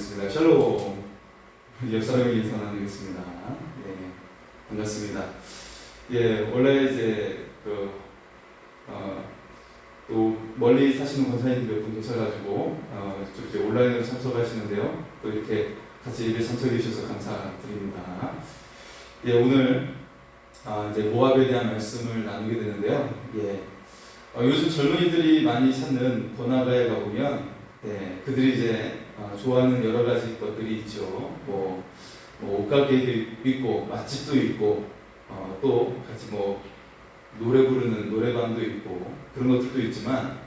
나누겠습니다. 샬롬. 옆 사람에게 인사 나누겠습니다. 예, 반갑습니다. 예, 원래 이제 또 멀리 사시는 권사님들 몇 분 계셔가지고 좀 이제 온라인으로 참석하시는데요. 또 이렇게 같이 예배 참석해 주셔서 감사드립니다. 예, 오늘 이제 모압에 대한 말씀을 나누게 되는데요. 예, 요즘 젊은이들이 많이 찾는 번화가에 가보면 그들이 이제 좋아하는 여러 가지 것들이 있죠. 뭐 옷가게도 있고 맛집도 있고 또 같이 노래 부르는 노래방도 있고 그런 것들도 있지만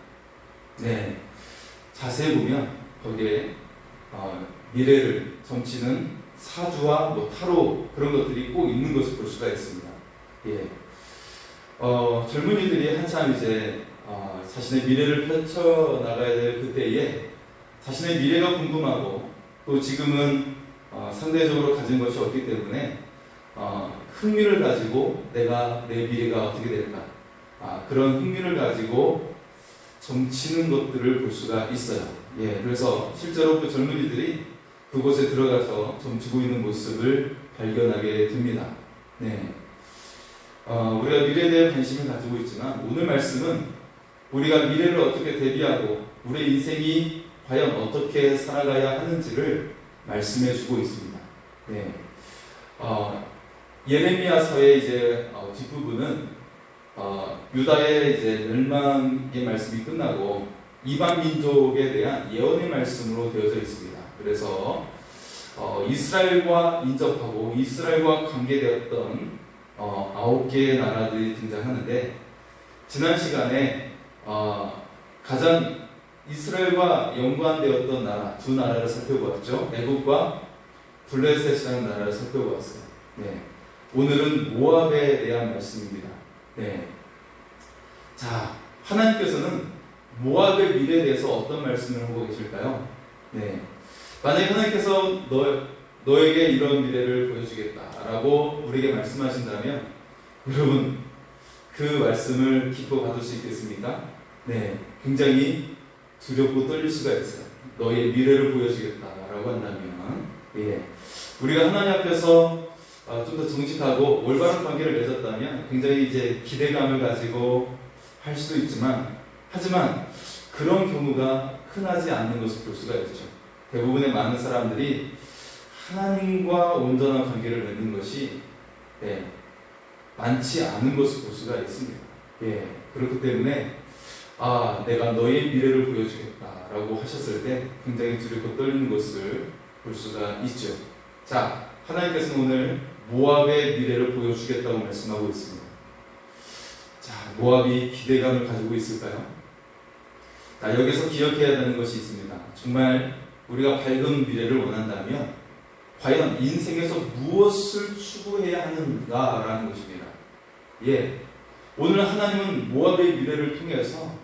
자세히 보면 거기에 미래를 점치는 사주와 타로 그런 것들이 꼭 있는 것을 볼 수가 있습니다. 예. 젊은이들이 한참 이제 자신의 미래를 펼쳐나가야 될 그때에 자신의 미래가 궁금하고 또 지금은 상대적으로 가진 것이 없기 때문에 흥미를 가지고 내 미래가 어떻게 될까 그런 흥미를 가지고 점치는 것들을 볼 수가 있어요. 예, 그래서 실제로 그 젊은이들이 그곳에 들어가서 점치고 있는 모습을 발견하게 됩니다. 우리가 미래에 대해 관심을 가지고 있지만 오늘 말씀은 우리가 미래를 어떻게 대비하고 우리의 인생이 과연 어떻게 살아가야 하는지를 말씀해 주고 있습니다. 예레미야서의 이제 뒷부분은 유다의 이제 멸망의 말씀이 끝나고 이방 민족에 대한 예언의 말씀으로 되어져 있습니다. 그래서 이스라엘과 인접하고 이스라엘과 관계되었던 9개의 나라들이 등장하는데 지난 시간에 가장 이스라엘과 연관되었던 나라 두 나라를 살펴보았죠. 애굽과 블레셋이라는 나라를 살펴보았어요. 오늘은 모압에 대한 말씀입니다. 자, 하나님께서는 모압의 미래에 대해서 어떤 말씀을 하고 계실까요? 만약에 하나님께서 너에게 이런 미래를 보여주겠다라고 우리에게 말씀하신다면 여러분 그 말씀을 기뻐 받을 수 있겠습니까? 굉장히 두렵고 떨릴 수가 있어요. 너의 미래를 보여주겠다라고 한다면 우리가 하나님 앞에서 좀 더 정직하고 올바른 관계를 맺었다면 굉장히 이제 기대감을 가지고 할 수도 있지만 하지만 그런 경우가 흔하지 않는 것을 볼 수가 있죠. 대부분의 많은 사람들이 하나님과 온전한 관계를 맺는 것이 많지 않은 것을 볼 수가 있습니다. 그렇기 때문에 내가 너의 미래를 보여주겠다라고 하셨을 때 굉장히 두렵고 떨리는 것을 볼 수가 있죠. 자, 하나님께서는 오늘 모압의 미래를 보여주겠다고 말씀하고 있습니다. 자, 모압이 기대감을 가지고 있을까요? 자, 여기서 기억해야 되는 것이 있습니다. 정말 우리가 밝은 미래를 원한다면 과연 인생에서 무엇을 추구해야 하는가라는 것입니다. 오늘 하나님은 모압의 미래를 통해서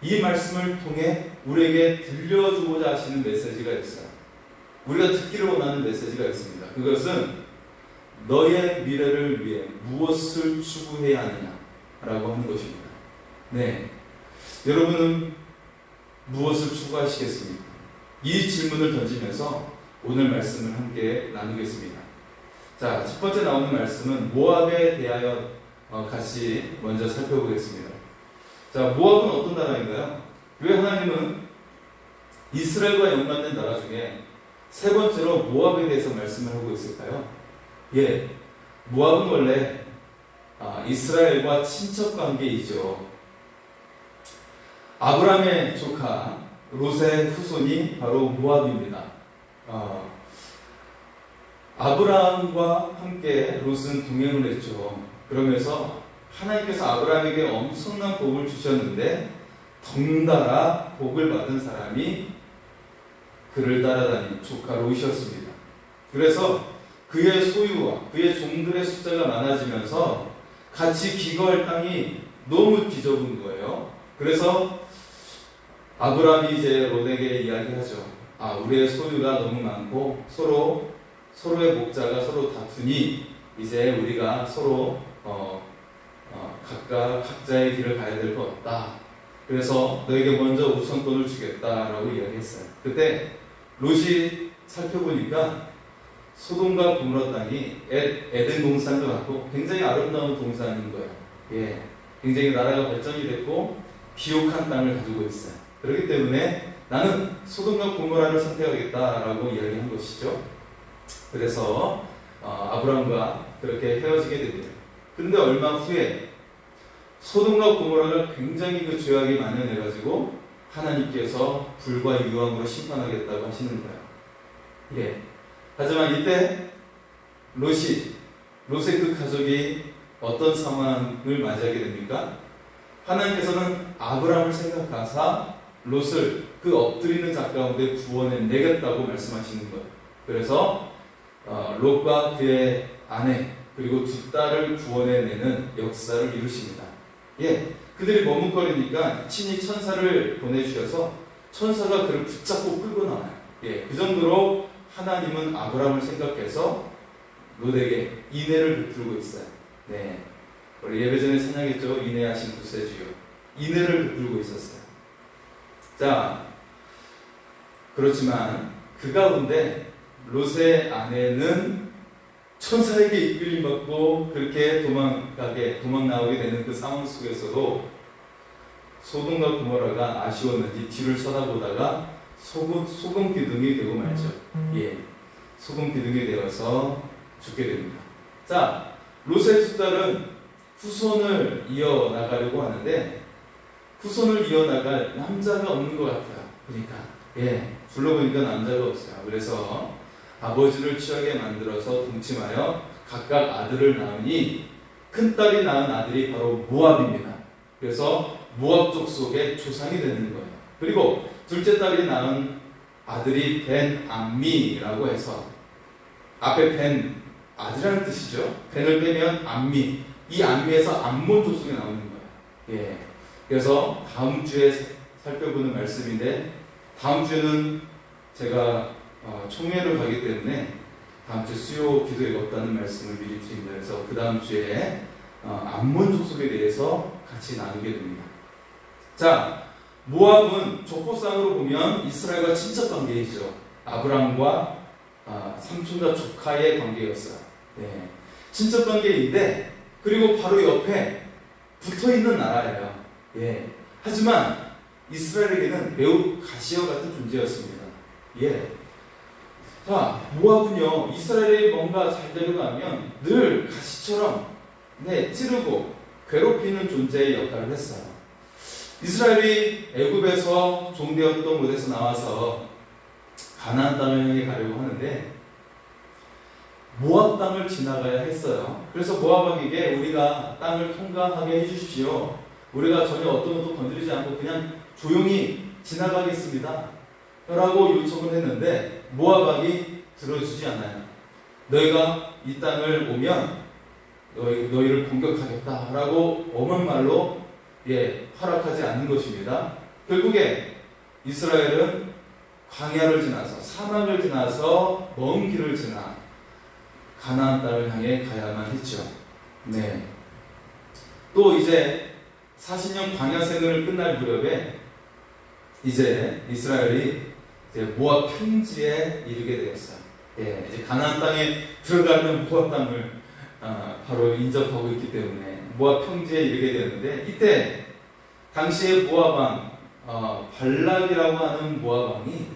이 말씀을 통해 우리에게 들려주고자 하시는 메시지가 있어요. 우리가 듣기를 원하는 메시지가 있습니다. 그것은 너의 미래를 위해 무엇을 추구해야 하느냐라고 하는 것입니다. 여러분은 무엇을 추구하시겠습니까? 이 질문을 던지면서 오늘 말씀을 함께 나누겠습니다. 자, 첫 번째 나오는 말씀은 모압에 대하여 같이 먼저 살펴보겠습니다. 자, 모압은 어떤 나라인가요? 왜 하나님은 이스라엘과 연관된 나라 중에 세 번째로 모압에 대해서 말씀을 하고 있을까요? 모압은 원래 이스라엘과 친척 관계이죠. 아브라함의 조카 롯의 후손이 바로 모압입니다. 아브라함과 함께 롯은 동행을 했죠. 그러면서 하나님께서 아브라함에게 엄청난 복을 주셨는데 덩달아 복을 받은 사람이 그를 따라다닌 조카 롯이었습니다. 그래서 그의 소유와 그의 종들의 숫자가 많아지면서 같이 기거할 땅이 너무 뒤좁은 거예요. 그래서 아브라함이 이제 롯에게 이야기하죠. 우리의 소유가 너무 많고 서로의 목자가 서로 다투니 이제 우리가 서로 각자의 길을 가야 될 것 같다. 그래서 너에게 먼저 우선권을 주겠다라고 이야기했어요. 그때 롯이 살펴보니까 소돔과 고모라 땅이 에덴 동산도 같고 굉장히 아름다운 동산인 거예요. 예, 굉장히 나라가 발전이 됐고 비옥한 땅을 가지고 있어요. 그렇기 때문에 나는 소돔과 고모라를 선택하겠다라고 이야기한 것이죠. 그래서 아브라함과 그렇게 헤어지게 됩니다. 그런데 얼마 후에 소돔과 고모라가 굉장히 그 죄악이 만연해가지고 하나님께서 불과 유황으로 심판하겠다고 하시는 거예요. 예. 하지만 이때 롯의 그 가족이 어떤 상황을 맞이하게 됩니까? 하나님께서는 아브라함을 생각하사 롯을 그 엎드리는 자 가운데 구원해 내겠다고 말씀하시는 거예요. 그래서 롯과 그의 아내 그리고 두 딸을 구원해내는 역사를 이루십니다. 예, 그들이 머뭇거리니까 친히 천사를 보내주셔서 천사가 그를 붙잡고 끌고 나와요. 예, 그 정도로 하나님은 아브라함을 생각해서 롯에게 인애를 베풀고 있어요. 네, 우리 예배 전에 찬양했죠. 인애하신 구세주요. 인애를 베풀고 있었어요. 자, 그렇지만 그 가운데 롯의 아내는 천사에게 이끌림받고 그렇게 도망 나오게 되는 그 상황 속에서도 소돔과 고모라가 아쉬웠는지 뒤를 쳐다보다가 소금 기둥이 되고 말죠. 예, 소금 기둥이 되어서 죽게 됩니다. 자, 롯의 두 딸은 후손을 이어나가려고 하는데 후손을 이어나갈 남자가 없는 것 같아요. 그러니까 예, 둘러보니까 남자가 없어요. 그래서 아버지를 취하게 만들어서 동침하여 각각 아들을 낳으니 큰딸이 낳은 아들이 바로 모압입니다. 그래서 모압 족속의 조상이 되는 거예요. 그리고 둘째 딸이 낳은 아들이 벤 암미라고 해서 앞에 벤 아들이라는 뜻이죠. 벤을 빼면 암미, 이 암미에서 암몬 족속이 나오는 거예요. 예. 그래서 다음 주에 살펴보는 말씀인데 다음 주에는 제가 총회를 가기 때문에 다음 주 수요 기도에 없다는 말씀을 미리 드립니다. 그래서 그 다음 주에 암몬 족속에 대해서 같이 나누게 됩니다. 자, 모압은 족보상으로 보면 이스라엘과 친척 관계이죠. 아브라함과 삼촌과 조카의 관계였어요. 네. 친척 관계인데 그리고 바로 옆에 붙어있는 나라예요. 예. 하지만 이스라엘에게는 매우 가시와 같은 존재였습니다. 예. 자, 모압은요, 이스라엘이 뭔가 잘 되려가면 늘 가시처럼 찌르고 괴롭히는 존재의 역할을 했어요. 이스라엘이 애굽에서 종되었던 곳에서 나와서 가나안 땅을 향해 가려고 하는데 모압 땅을 지나가야 했어요. 그래서 모압 왕에게 우리가 땅을 통과하게 해주십시오. 우리가 전혀 어떤 것도 건드리지 않고 그냥 조용히 지나가겠습니다. 라고 요청을 했는데 모압 왕이 들어주지 않아요. 너희가 이 땅을 오면 너희를 공격하겠다 라고 엄한 말로 허락하지 않는 것입니다. 결국에 이스라엘은 광야를 지나서 사막을 지나서 먼 길을 지나 가나안 땅을 향해 가야만 했죠. 네. 또 이제 40년 광야 생활을 끝날 무렵에 이제 이스라엘이 이제 모압 평지에 이르게 되었어요. 예, 이제 가나안 땅에 들어가는 모압 땅을 바로 인접하고 있기 때문에 모압 평지에 이르게 되었는데 이때 당시의 모압 왕 발락이라고 하는 모압 왕이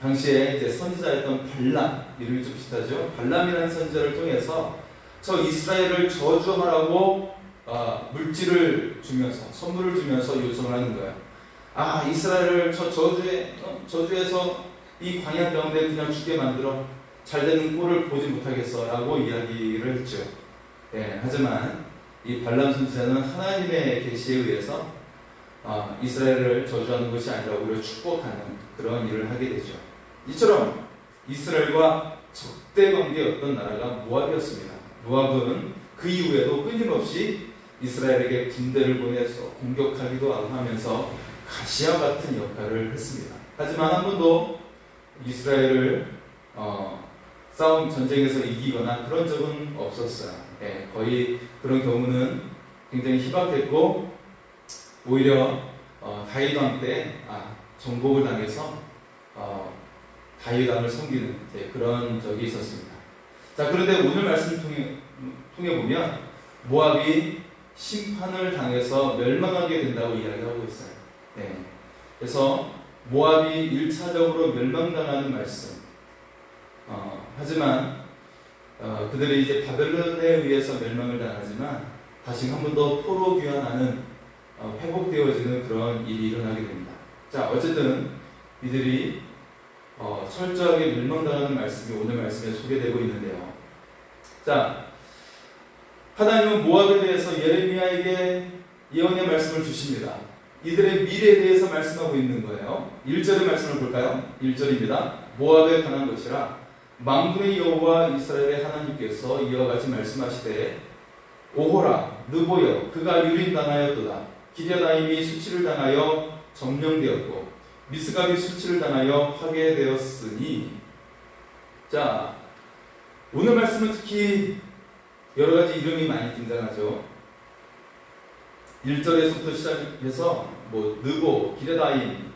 당시에 이제 선지자였던 발람, 이름이 좀 비슷하죠. 발람이라는 선지자를 통해서 저 이스라엘을 저주하라고 물질을 주면서 선물을 주면서 요청을 하는 거예요. 이스라엘을 저 저주해서 이 광야 가운데 그냥 죽게 만들어 잘 되는 꼴을 보지 못하겠어 라고 이야기를 했죠. 예, 하지만 이 발람 선지자는 하나님의 계시에 의해서 이스라엘을 저주하는 것이 아니라 오히려 축복하는 그런 일을 하게 되죠. 이처럼 이스라엘과 적대 관계였던 나라가 모압이었습니다. 모압은 그 이후에도 끊임없이 이스라엘에게 군대를 보내서 공격하기도 하면서 가시와 같은 역할을 했습니다. 하지만 한 번도 이스라엘을 전쟁에서 이기거나 그런 적은 없었어요. 예, 거의 그런 경우는 굉장히 희박했고 오히려 다윗 왕 때 정복을 당해서 다윗 왕을 섬기는 그런 적이 있었습니다. 자, 그런데 오늘 말씀을 통해 보면 모압이 심판을 당해서 멸망하게 된다고 이야기하고 있어요. 네. 그래서 모압이 1차적으로 멸망당하는 말씀. 하지만 그들이 이제 바벨론에 의해서 멸망을 당하지만 다시 한 번 더 포로 귀환하는 회복되어지는 그런 일이 일어나게 됩니다. 자, 어쨌든 이들이 철저하게 멸망당하는 말씀이 오늘 말씀에 소개되고 있는데요. 자, 하나님은 모압에 대해서 예레미야에게 예언의 말씀을 주십니다. 이들의 미래에 대해서 말씀하고 있는 거예요. 1절의 말씀을 볼까요? 1절입니다. 모압에 관한 것이라 만군의 여호와 이스라엘의 하나님께서 이와 같이 말씀하시되 오호라 느보여 그가 유린당하였도다. 기랴다임이 수치를 당하여 점령되었고 미스갑이 수치를 당하여 파괴되었으니. 자, 오늘 말씀은 특히 여러 가지 이름이 많이 등장하죠. 1절에서부터 시작해서 느보, 기랴다임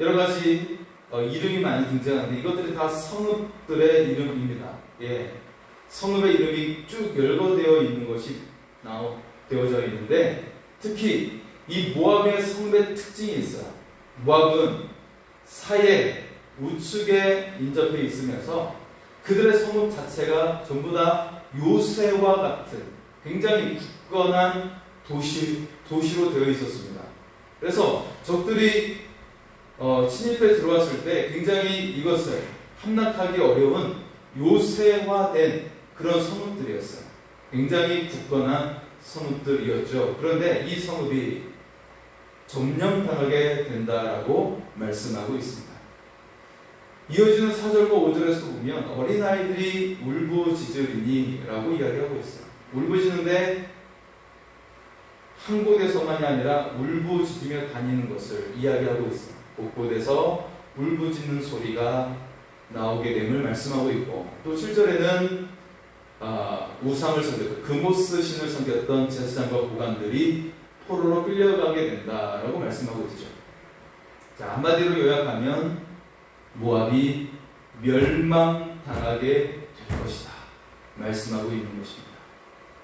여러 가지 이름이 많이 등장하는데 이것들이 다 성읍들의 이름입니다. 예, 성읍의 이름이 쭉 열거되어 있는 것이 되어져 있는데 특히 이 모압의 성읍의 특징이 있어요. 모압은 사해 우측에 인접해 있으면서 그들의 성읍 자체가 전부 다 요새와 같은 굉장히 굳건한 도시로 되어 있었습니다. 그래서 적들이 침입해 들어왔을 때 굉장히 이것을 함락하기 어려운 요새화된 그런 성읍들이었어요. 굉장히 굳건한 성읍들이었죠. 그런데 이 성읍이 점령당하게 된다라고 말씀하고 있습니다. 이어지는 4절과 5절에서 보면 어린아이들이 울부짖으리니 라고 이야기하고 있어요. 울부짖는데 한 곳에서만이 아니라 울부짖으며 다니는 것을 이야기하고 있어요. 곳곳에서 울부짖는 소리가 나오게 됨을 말씀하고 있고 또 7절에는 우상을 섬겼던 그모스 신을 섬겼던 제사장과 고관들이 포로로 끌려가게 된다라고 말씀하고 있죠. 자, 한마디로 요약하면 모압이 멸망당하게 될 것이다 말씀하고 있는 것입니다.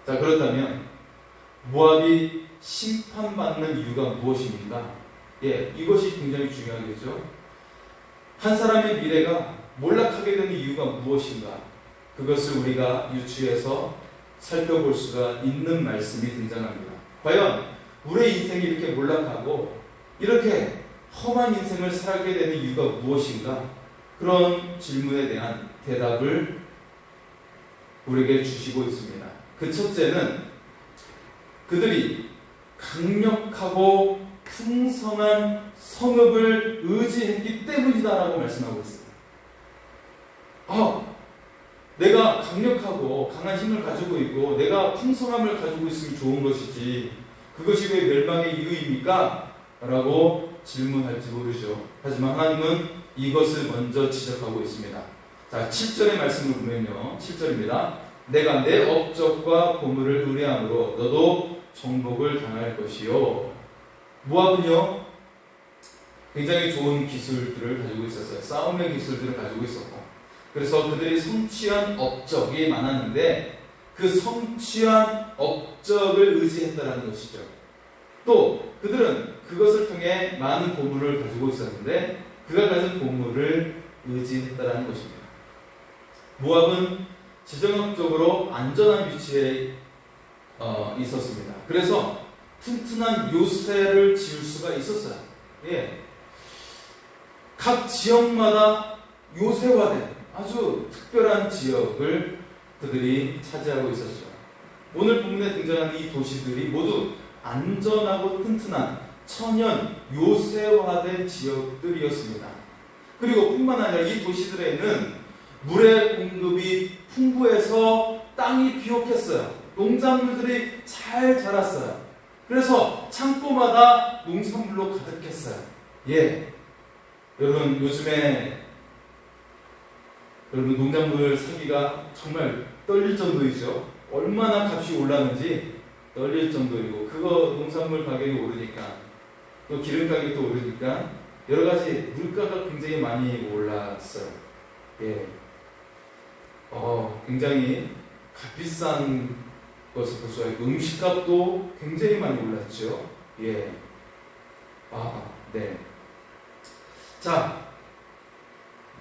자, 그렇다면 모압이 심판받는 이유가 무엇입니까? 예, 이것이 굉장히 중요하겠죠. 한 사람의 미래가 몰락하게 되는 이유가 무엇인가? 그것을 우리가 유추해서 살펴볼 수가 있는 말씀이 등장합니다. 과연 우리의 인생이 이렇게 몰락하고 이렇게 험한 인생을 살게 되는 이유가 무엇인가? 그런 질문에 대한 대답을 우리에게 주시고 있습니다. 그 첫째는 그들이 강력하고 풍성한 성읍을 의지했기 때문이다라고 말씀하고 있습니다. 내가 강력하고 강한 힘을 가지고 있고 내가 풍성함을 가지고 있으면 좋은 것이지 그것이 왜 멸망의 이유입니까? 라고 질문할지 모르죠. 하지만 하나님은 이것을 먼저 지적하고 있습니다. 자, 7절의 말씀을 보면요. 7절입니다. 내가 내 업적과 보물을 의뢰함으로 너도 정복을 당할 것이요. 모압은요 굉장히 좋은 기술들을 가지고 있었어요. 싸움의 기술들을 가지고 있었고 그래서 그들이 성취한 업적이 많았는데 그 성취한 업적을 의지했다는 것이죠. 또 그들은 그것을 통해 많은 보물을 가지고 있었는데 그가 가진 보물을 의지했다는 것입니다. 모압은 지정학적으로 안전한 위치에 있었습니다. 그래서 튼튼한 요새를 지을 수가 있었어요. 예. 각 지역마다 요새화된 아주 특별한 지역을 그들이 차지하고 있었죠. 오늘 본문에 등장하는 이 도시들이 모두 안전하고 튼튼한 천연 요새화된 지역들이었습니다. 그리고 뿐만 아니라 이 도시들에는 물의 공급이 풍부해서 땅이 비옥했어요. 농작물들이 잘 자랐어요. 그래서 창고마다 농산물로 가득했어요. 예, 여러분 요즘에 농작물 사기가 정말 떨릴 정도이죠. 얼마나 값이 올랐는지 떨릴 정도이고 그거 농산물 가격이 오르니까 또 기름 가격도 오르니까 여러 가지 물가가 굉장히 많이 올랐어요. 예, 굉장히 값비싼 것을 볼 수가 있고 음식값도 굉장히 많이 올랐죠. 예, 네. 자,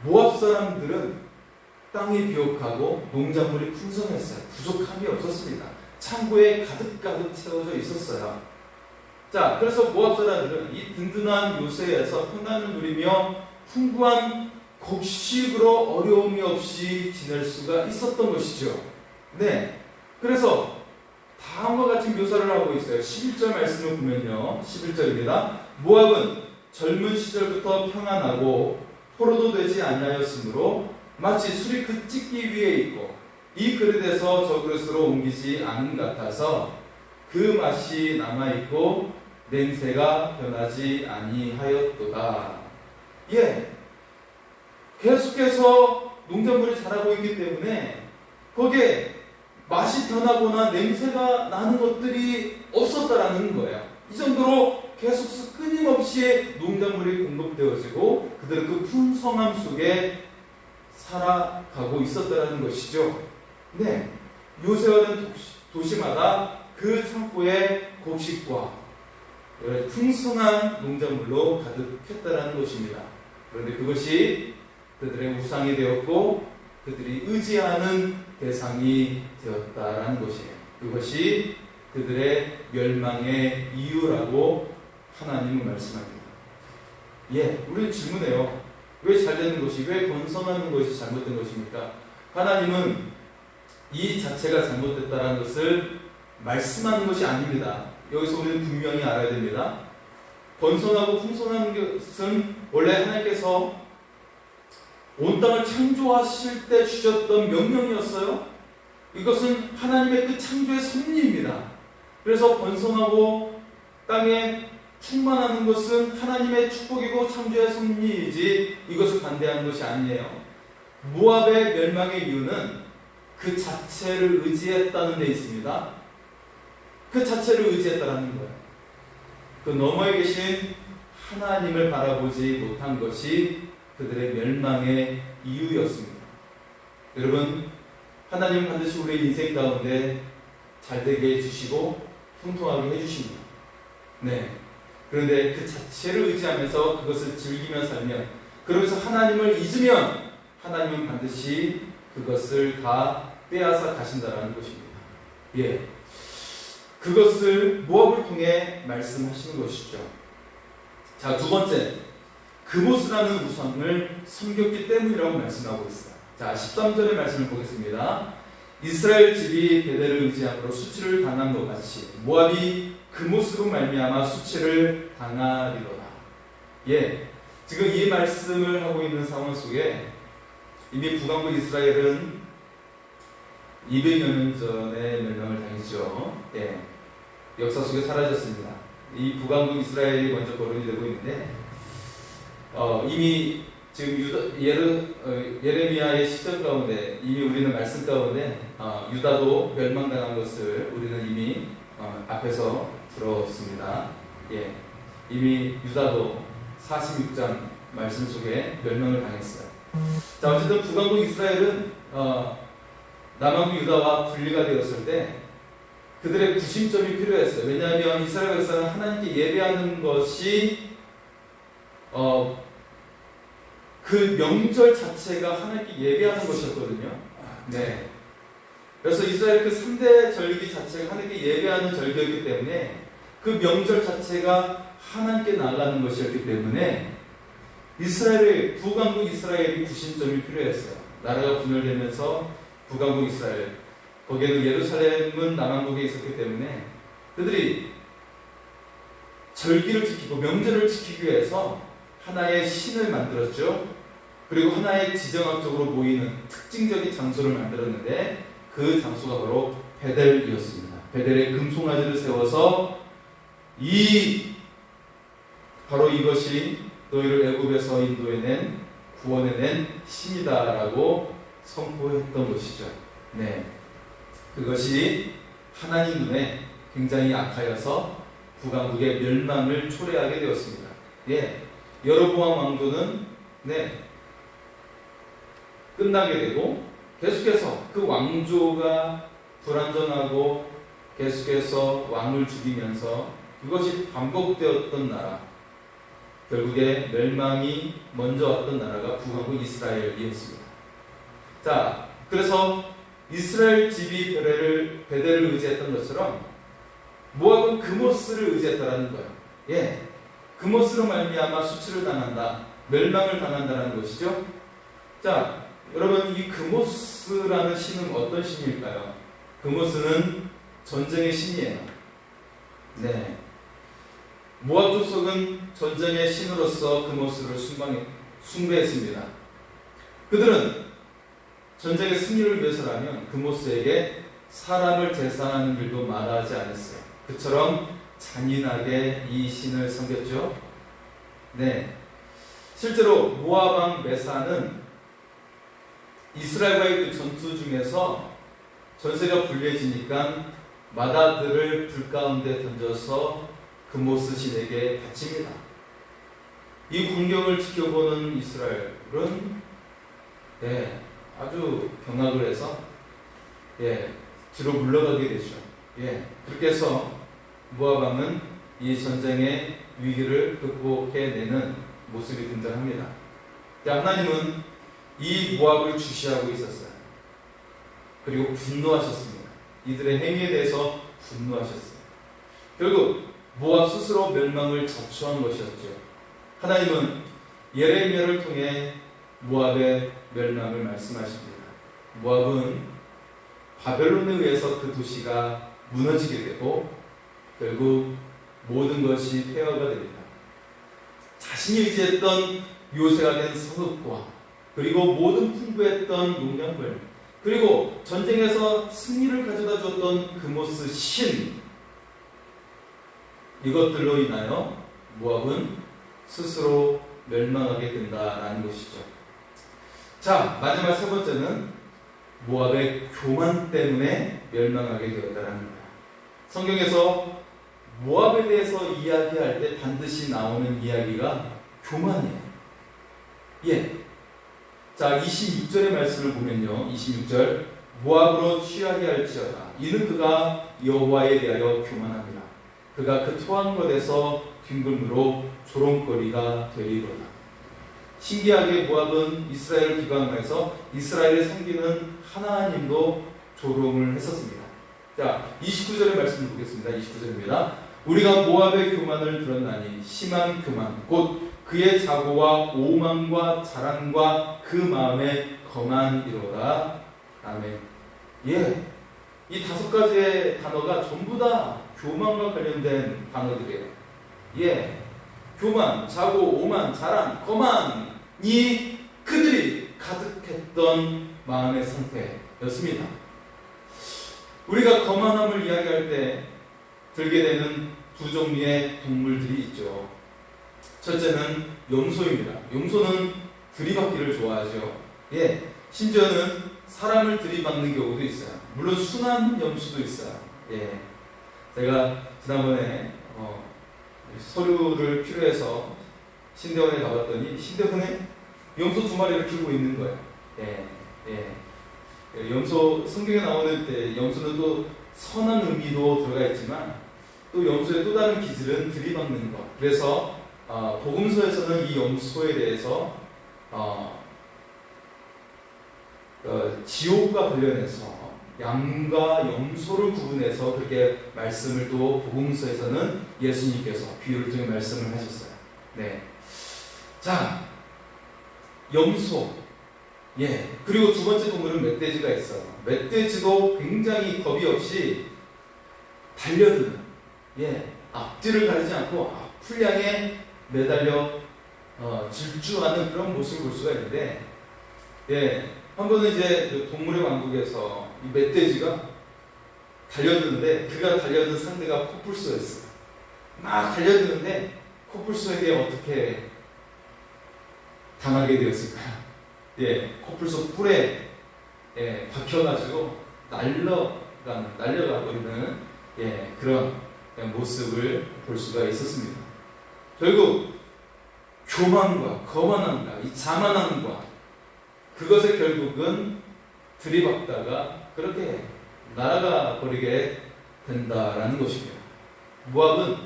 모압 사람들은 땅이 비옥하고 농작물이 풍성했어요. 부족함이 없었습니다. 창고에 가득가득 채워져 있었어요. 자, 그래서 모압 사람들은 이 든든한 요새에서 평안을 누리며 풍부한 곡식으로 어려움이 없이 지낼 수가 있었던 것이죠. 네. 그래서 다음과 같은 묘사를 하고 있어요. 11절 말씀을 보면요. 11절입니다. 모압은 젊은 시절부터 평안하고 포로도 되지 아니하였으므로 마치 술이 그 찢기 위에 있고 이 그릇에서 저 그릇으로 옮기지 않은 같아서 그 맛이 남아있고 냄새가 변하지 아니하였도다. 예, 계속해서 농작물이 자라고 있기 때문에 거기에 맛이 변하거나 냄새가 나는 것들이 없었다라는 거예요. 이 정도로 계속 끊임없이 농작물이 공급되어지고 그들은 그 풍성함 속에 살아가고 있었다라는 것이죠. 네, 요새와는 도시마다 그 창고에 곡식과 풍성한 농작물로 가득했다라는 것입니다. 그런데 그것이 그들의 우상이 되었고 그들이 의지하는 대상이 되었다라는 것이에요. 그것이 그들의 멸망의 이유라고 하나님은 말씀합니다. 예, 우리는 질문해요. 왜 잘 되는 것이, 왜 번성하는 것이 잘못된 것입니까? 하나님은 이 자체가 잘못됐다는 것을 말씀하는 것이 아닙니다. 여기서 우리는 분명히 알아야 됩니다. 번성하고 풍성하는 것은 원래 하나님께서 온 땅을 창조하실 때 주셨던 명령이었어요. 이것은 하나님의 그 창조의 섭리입니다. 그래서 번성하고 땅에 충만하는 것은 하나님의 축복이고 창조의 섭리이지 이것을 반대하는 것이 아니에요. 모압의 멸망의 이유는 그 자체를 의지했다는 데 있습니다. 그 자체를 의지했다는 거예요. 그 너머에 계신 하나님을 바라보지 못한 것이 그들의 멸망의 이유였습니다. 여러분, 하나님은 반드시 우리의 인생 가운데 잘되게 해주시고 풍성하게 해주십니다. 네. 그런데 그 자체를 의지하면서 그것을 즐기며 살면, 그러면서 하나님을 잊으면 하나님은 반드시 그것을 다 빼앗아 가신다라는 것입니다. 예, 그것을 모압을 통해 말씀하시는 것이죠. 자, 두 번째, 그모스라는 우상을 섬겼기 때문이라고 말씀하고 있어요. 자, 13절의 말씀을 보겠습니다. 이스라엘 집이 베델을 의지함으로 수치를 당한 것 같이 모압이 그모스로 말미암아 수치를 당하리로다. 예, 지금 이 말씀을 하고 있는 상황 속에 이미 북왕국 이스라엘은 200여 년 전에 멸망을 당했죠. 예, 역사 속에 사라졌습니다. 이 북왕국 이스라엘이 먼저 거론이 되고 있는데 이미 지금 예레미야의 시절 가운데 이미 우리는 말씀 가운데 유다도 멸망당한 것을 우리는 이미 앞에서 들었습니다. 예, 이미 유다도 46장 말씀 속에 멸망을 당했어요. 자, 어쨌든 북왕국 이스라엘은 남왕국 유다와 분리가 되었을 때 그들의 구심점이 필요했어요. 왜냐하면 이스라엘 백성은 하나님께 예배하는 것이 그 명절 자체가 하나님께 예배하는 것이었거든요. 네. 그래서 이스라엘 그 3대 절기 자체가 하나님께 예배하는 절기였기 때문에 그 명절 자체가 하나님께 나가는 것이었기 때문에 이스라엘의 북왕국 이스라엘이 구심점이 필요했어요. 나라가 분열되면서 북왕국 이스라엘, 거기에는 예루살렘은 남왕국에 있었기 때문에 그들이 절기를 지키고 명절을 지키기 위해서 하나의 신을 만들었죠. 그리고 하나의 지정학적으로 모이는 특징적인 장소를 만들었는데 그 장소가 바로 베델이었습니다. 베델에 금송아지를 세워서 바로 이것이 너희를 애굽에서 인도해낸 구원해낸 신이다라고 선포했던 것이죠. 네, 그것이 하나님 눈에 굉장히 악하여서 북왕국의 멸망을 초래하게 되었습니다. 예, 여로보암 왕조는 끝나게 되고 계속해서 그 왕조가 불완전하고 계속해서 왕을 죽이면서 그것이 반복되었던 나라, 결국에 멸망이 먼저 왔던 나라가 북왕국 이스라엘이었습니다. 자, 그래서 이스라엘 집이 베델을 의지했던 것처럼 모압은 그모스를 의지했다라는 거예요. 예, 그모스로 말미암아 수치를 당한다, 멸망을 당한다라는 것이죠. 자, 여러분, 이 그모스라는 신은 어떤 신일까요? 그모스는 전쟁의 신이에요. 네, 모압 족속은 전쟁의 신으로서 그모스를 숭배했습니다. 그들은 전쟁의 승리를 위해서라면 그모스에게 사람을 제사하는 일도 마다하지 않았어요. 그처럼 잔인하게 이 신을 섬겼죠. 네, 실제로 모압 왕 메사는 이스라엘과의 그 전투 중에서 전세가 불리해지니까 마다들을 불 가운데 던져서 그모스 신에게 바칩니다. 이 광경을 지켜보는 이스라엘은 아주 경악을 해서 뒤로 물러가게 되죠. 그렇게 해서 모압 왕은 이 전쟁의 위기를 극복해내는 모습이 등장합니다. 하나님은 이 모압을 주시하고 있었어요. 그리고 분노하셨습니다. 이들의 행위에 대해서 분노하셨어요. 결국 모압 스스로 멸망을 자초한 것이었죠. 하나님은 예레미야를 통해 모압의 멸망을 말씀하십니다. 모압은 바벨론에 의해서 그 도시가 무너지게 되고 결국 모든 것이 폐허가 됩니다. 자신이 의지했던 요새가 된 성읍과 그리고 모든 풍부했던 농작물, 그리고 전쟁에서 승리를 가져다 주었던 그모스 신, 이것들로 인하여 모압은 스스로 멸망하게 된다라는 것이죠. 자, 마지막 세 번째는 모압의 교만 때문에 멸망하게 되었다라는 거예요. 성경에서 모압에 대해서 이야기할 때 반드시 나오는 이야기가 교만이에요. 자, 26절의 말씀을 보면요. 26절, 모압으로 취하게 할지어다. 이는 그가 여호와에 대하여 교만합니다. 그가 그 토한 것에서 뒹굴므로 조롱거리가 되리로다. 신기하게 모압은 이스라엘을 비방해서 이스라엘을 섬기는 하나님도 조롱을 했었습니다. 자, 29절의 말씀을 보겠습니다. 29절입니다. 우리가 모압의 교만을 들었나니 심한 교만, 곧 그의 자고와 오만과 자랑과 그 마음에 거만이로다. 아멘. 이 다섯 가지의 단어가 전부 다 교만과 관련된 단어들이에요. 교만, 자고, 오만, 자랑, 거만이 그들이 가득했던 마음의 상태였습니다. 우리가 거만함을 이야기할 때 들게 되는 두 종류의 동물들이 있죠. 첫째는 염소입니다. 염소는 들이받기를 좋아하죠. 심지어는 사람을 들이받는 경우도 있어요. 물론 순한 염소도 있어요. 제가 지난번에 서류를 필요해서 신대원에 가봤더니 신대원에 염소 2마리를 키우고 있는 거예요. 염소, 성경에 나오는 때 염소는 또 선한 의미도 들어가 있지만 또 염소의 또 다른 기질은 들이받는 것. 그래서 복음서에서는 이 염소에 대해서 지옥과 관련해서 양과 염소를 구분해서 그렇게 말씀을 또 복음서에서는 예수님께서 비유를 통해 말씀을 하셨어요. 자, 염소. 그리고 두 번째 동물은 멧돼지가 있어요. 멧돼지도 굉장히 겁이 없이 달려드는, 앞뒤를 가리지 않고 앞을 향해 매달려 질주하는 그런 모습을 볼 수가 있는데, 한 번은 이제 그 동물의 왕국에서 이 멧돼지가 달려드는데 그가 달려든 상대가 코뿔소였어요. 막 달려드는데 코뿔소에게 어떻게 당하게 되었을까요? 코뿔소 뿔에 박혀가지고 날려가 버리는 그런 모습을 볼 수가 있었습니다. 결국 교만과 거만함과 이 자만함과 그것에 결국은 들이박다가 그렇게 날아가 버리게 된다라는 것입니다. 모압은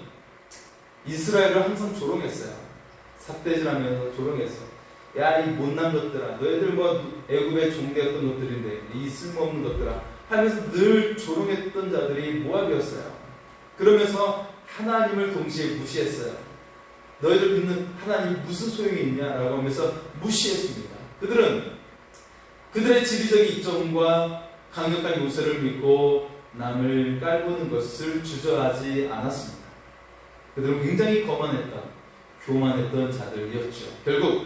이스라엘을 항상 조롱했어요. 삿대질하면서 조롱했어. 야, 이 못난 것들아, 너희들 뭐 애굽의 종되었던 것들인데 이 쓸모없는 것들아 하면서 늘 조롱했던 자들이 모압이었어요. 그러면서 하나님을 동시에 무시했어요. 너희들 믿는 하나님 무슨 소용이 있냐라고 하면서 무시했습니다. 그들은 그들의 지리적인 이점과 강력한 요새를 믿고 남을 깔보는 것을 주저하지 않았습니다. 그들은 굉장히 거만했던, 교만했던 자들이었죠. 결국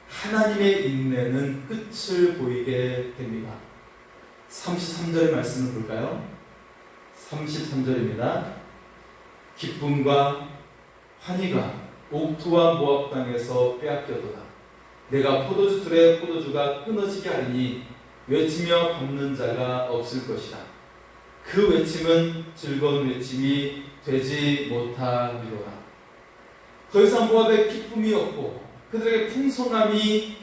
하나님의 인내는 끝을 보이게 됩니다. 33절의 말씀을 볼까요? 33절입니다. 기쁨과 환희가 옥토와 모압 땅에서 빼앗겨도다. 내가 포도주 틀에 포도주가 끊어지게 하리니 외치며 밟는 자가 없을 것이다. 그 외침은 즐거운 외침이 되지 못하리로다. 더 이상 모압의 기쁨이 없고 그들에게 풍성함이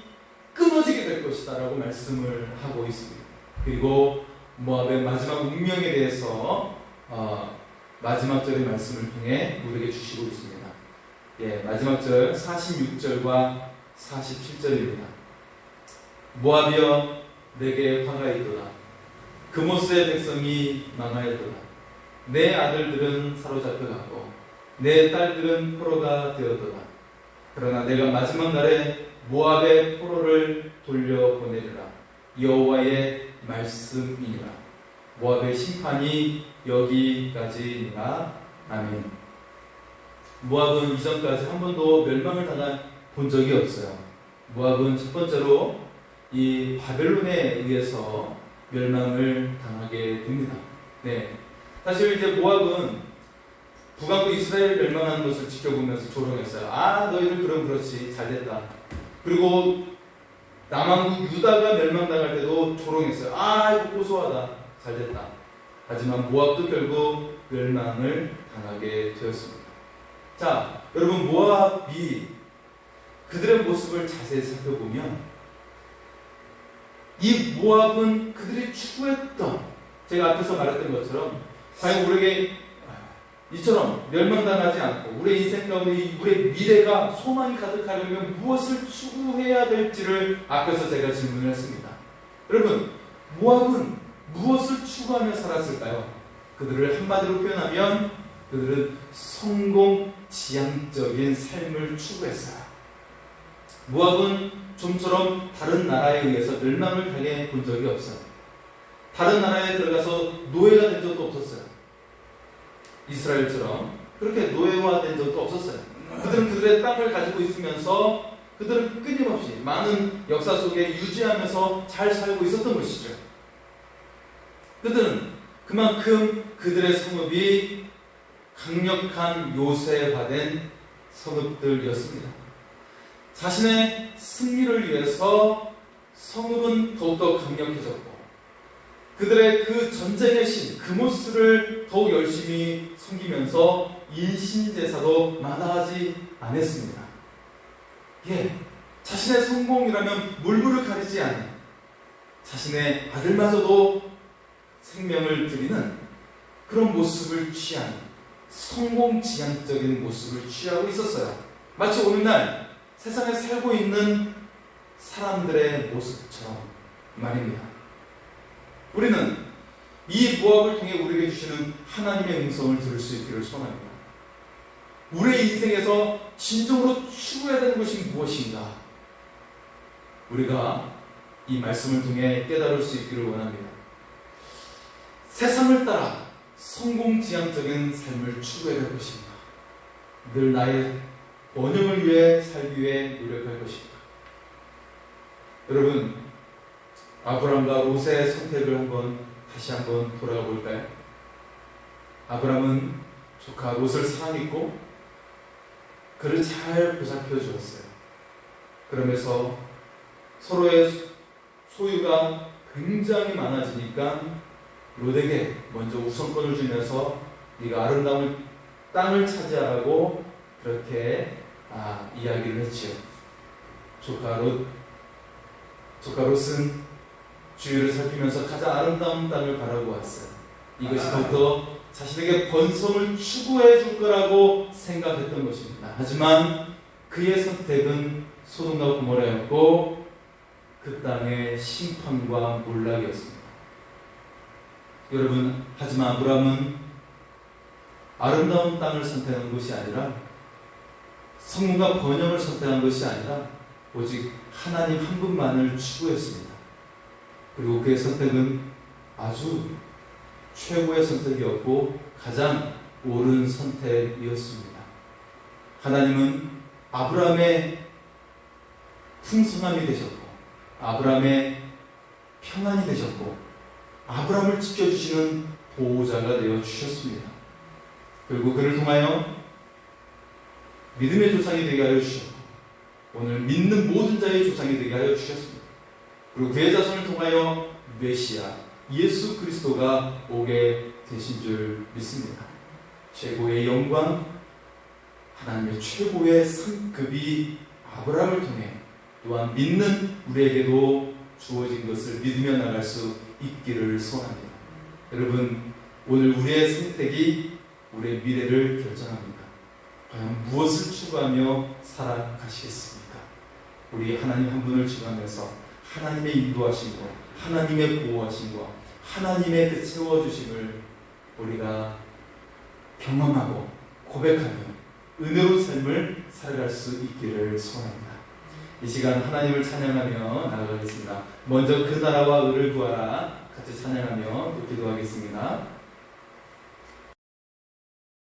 끊어지게 될 것이다 라고 말씀을 하고 있습니다. 그리고 모압의 마지막 운명에 대해서 마지막 절의 말씀을 통해 우리에게 주시고 있습니다. 예, 마지막 절 46절과 47절입니다. 모압이여 내게 화가 있도다. 그모스의 백성이 망하였도다. 내 아들들은 사로잡혀가고 내 딸들은 포로가 되었도다. 그러나 내가 마지막 날에 모압의 포로를 돌려보내리라. 여호와의 말씀이니라. 모압의 심판이 여기까지니라. 아멘. 모압은 이전까지 한 번도 멸망을 당한 본 적이 없어요. 모압은 첫 번째로 이 바벨론에 의해서 멸망을 당하게 됩니다. 네. 사실 이제 모압은 북왕국 이스라엘 멸망하는 것을 지켜보면서 조롱했어요. 아, 너희들 그럼 그렇지, 잘됐다. 그리고 남왕국 유다가 멸망당할 때도 조롱했어요. 아, 이거 고소하다, 잘됐다. 하지만 모압도 결국 멸망을 당하게 되었습니다. 자, 여러분, 모압이 그들의 모습을 자세히 살펴보면 이 모압은 그들이 추구했던, 제가 앞에서 말했던 것처럼 과연 우리에게 이처럼 멸망당하지 않고 우리의 인생 가운데 우리의 미래가 소망이 가득하려면 무엇을 추구해야 될지를 앞에서 제가 질문을 했습니다. 여러분, 모압은 무엇을 추구하며 살았을까요? 그들을 한마디로 표현하면 그들은 성공지향적인 삶을 추구했어요. 모압은 좀처럼 다른 나라에 의해서 멸망을 당해 본 적이 없어요. 다른 나라에 들어가서 노예가 된 적도 없었어요. 이스라엘처럼 그렇게 노예화된 적도 없었어요. 그들은 그들의 땅을 가지고 있으면서 그들은 끊임없이 많은 역사 속에 유지하면서 잘 살고 있었던 것이죠. 그들은 그만큼 그들의 성읍이 강력한 요새화된 성읍들이었습니다. 자신의 승리를 위해서 성읍은 더욱더 강력해졌고 그들의 그 전쟁의 신 그모스를 더욱 열심히 섬기면서 인신제사도 마다하지 않았습니다. 예, 자신의 성공이라면 물불을 가리지 않는 자신의 아들마저도 생명을 드리는 그런 모습을 취하는 성공지향적인 모습을 취하고 있었어요. 마치 오늘날 세상에 살고 있는 사람들의 모습처럼 말입니다. 우리는 이 모압을 통해 우리에게 주시는 하나님의 음성을 들을 수 있기를 소원합니다. 우리의 인생에서 진정으로 추구해야 되는 것이 무엇인가? 우리가 이 말씀을 통해 깨달을 수 있기를 원합니다. 세상을 따라 성공지향적인 삶을 추구해야 할 것인가? 늘 나의 번영을 위해 살기 위해 노력할 것인가? 여러분, 아브람과 롯의 선택을 다시 한번 돌아가 볼까요? 아브람은 조카 롯을 사랑했고 그를 잘 보살펴 주었어요. 그러면서 서로의 소유가 굉장히 많아지니까 롯에게 먼저 우선권을 주면서 네가 아름다운 땅을 차지하라고 그렇게 이야기를 했지요. 조카 롯 조카 롯은 주위를 살피면서 가장 아름다운 땅을 바라고 왔어요. 이것이 더욱더 자신에게 번성을 추구해 줄 거라고 생각했던 것입니다. 하지만 그의 선택은 소돔과 고모라였고 그 땅의 심판과 몰락이었습니다. 여러분, 하지만 아브라함은 아름다운 땅을 선택한 것이 아니라 성공과 번영을 선택한 것이 아니라 오직 하나님 한 분만을 추구했습니다. 그리고 그의 선택은 아주 최고의 선택이었고 가장 옳은 선택이었습니다. 하나님은 아브라함의 풍성함이 되셨고 아브라함의 평안이 되셨고 아브라함을 지켜주시는 보호자가 되어 주셨습니다. 그리고 그를 통하여 믿음의 조상이 되게 하여 주셨고 오늘 믿는 모든 자의 조상이 되게 하여 주셨습니다. 그리고 그의 자손을 통하여 메시아 예수 그리스도가 오게 되신 줄 믿습니다. 최고의 영광, 하나님의 최고의 상급이 아브라함을 통해 또한 믿는 우리에게도 주어진 것을 믿으며 나갈 수 있기를 소원합니다. 여러분, 오늘 우리의 선택이 우리의 미래를 결정합니다. 과연 무엇을 추구하며 살아가시겠습니까? 우리 하나님 한 분을 추구하면서 하나님의 인도하심과 하나님의 보호하심과 하나님의 그 채워주심을 우리가 경험하고 고백하며 은혜로운 삶을 살아갈 수 있기를 소원합니다. 이 시간 하나님을 찬양하며 나아가겠습니다. 먼저 그 나라와 의를 구하라 같이 찬양하며 또 기도하겠습니다.